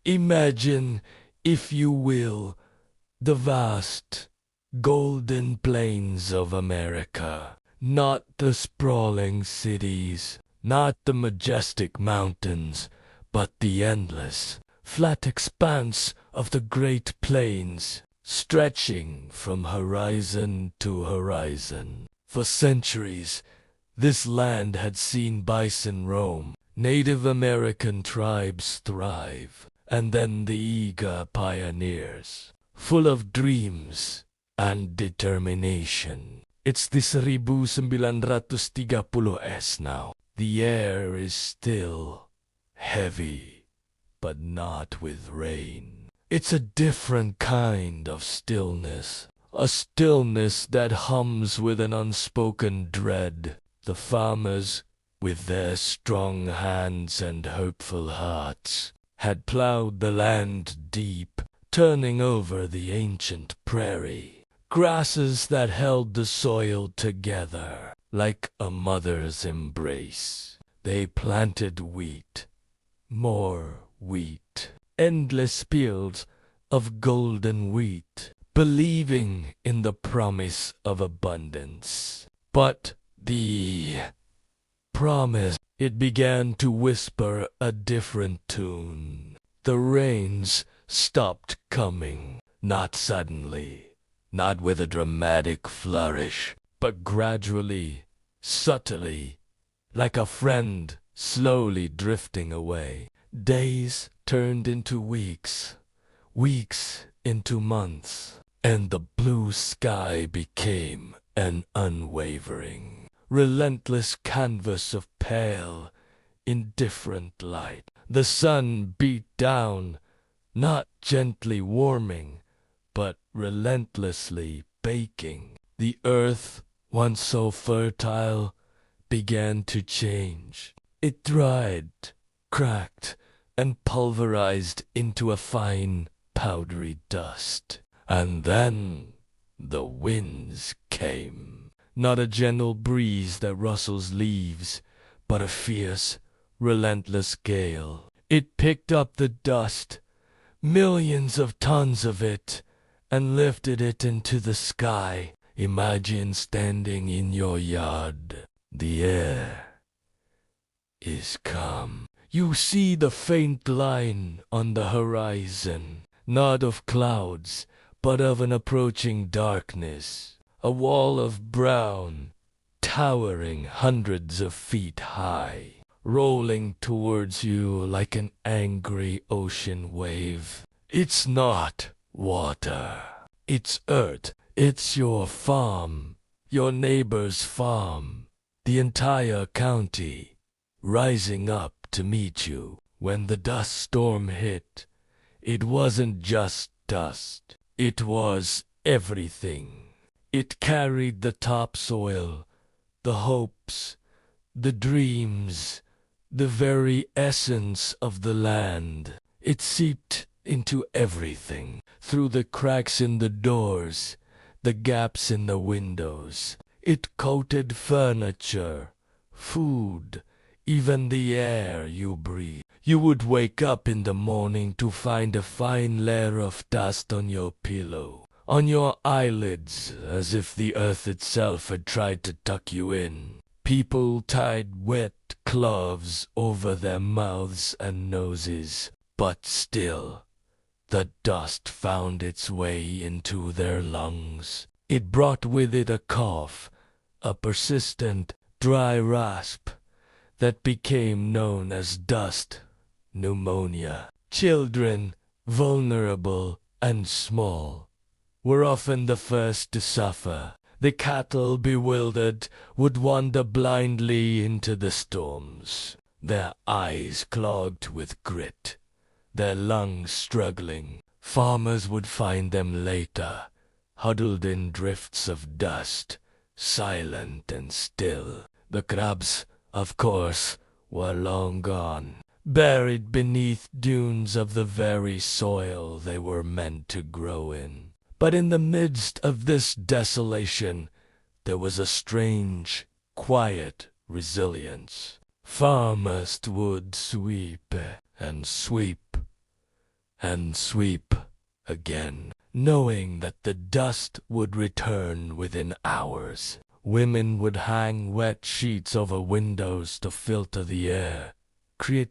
Imagine, if you will, the vast, golden plains of America. Not the sprawling cities, not the majestic mountains, but the endless, flat expanse of the Great Plains, stretching from horizon to horizon. For centuries, this land had seen bison roam, Native American tribes thrive, and then the eager pioneers, full of dreams and determination. It's the 1930s now. The air is still, heavy, but not with rain. It's a different kind of stillness, a stillness that hums with an unspoken dread. The farmers, with their strong hands and hopeful hearts, had plowed the land deep, turning over the ancient prairie. Grasses that held the soil together like a mother's embrace. They planted wheat, more wheat, endless fields of golden wheat, believing in the promise of abundance. But the promise, it began to whisper a different tune. The rains stopped coming, not suddenly, not with a dramatic flourish, but gradually, subtly, like a friend slowly drifting away. Days turned into weeks, weeks into months, and the blue sky became an unwavering, relentless canvas of pale, indifferent light. The sun beat down, not gently warming, but relentlessly baking. The earth, once so fertile, began to change. It dried, cracked, and pulverized into a fine, powdery dust. And then the winds came. Not a gentle breeze that rustles leaves, but a fierce, relentless gale. It picked up the dust, millions of tons of it, and lifted it into the sky. Imagine standing in your yard. The air is calm. You see the faint line on the horizon, not of clouds, but of an approaching darkness. A wall of brown, towering hundreds of feet high, rolling towards you like an angry ocean wave. It's not water. It's earth. It's your farm, your neighbor's farm, the entire county, rising up to meet you. When the dust storm hit, it wasn't just dust. It was everything. It carried the topsoil, the hopes, the dreams, the very essence of the land. It seeped into everything, through the cracks in the doors, the gaps in the windows. It coated furniture, food, even the air you breathe. You would wake up in the morning to find a fine layer of dust on your pillow, on your eyelids, as if the earth itself had tried to tuck you in. People tied wet cloths over their mouths and noses, but still, the dust found its way into their lungs. It brought with it a cough, a persistent, dry rasp that became known as dust pneumonia. Children, vulnerable and small, were often the first to suffer. The cattle, bewildered, would wander blindly into the storms, their eyes clogged with grit, their lungs struggling. Farmers would find them later, huddled in drifts of dust, silent and still. The crabs, of course, were long gone, buried beneath dunes of the very soil they were meant to grow in. But in the midst of this desolation, there was a strange, quiet resilience. Farmers would sweep and sweep, and sweep again, knowing that the dust would return within hours. Women would hang wet sheets over windows to filter the air, create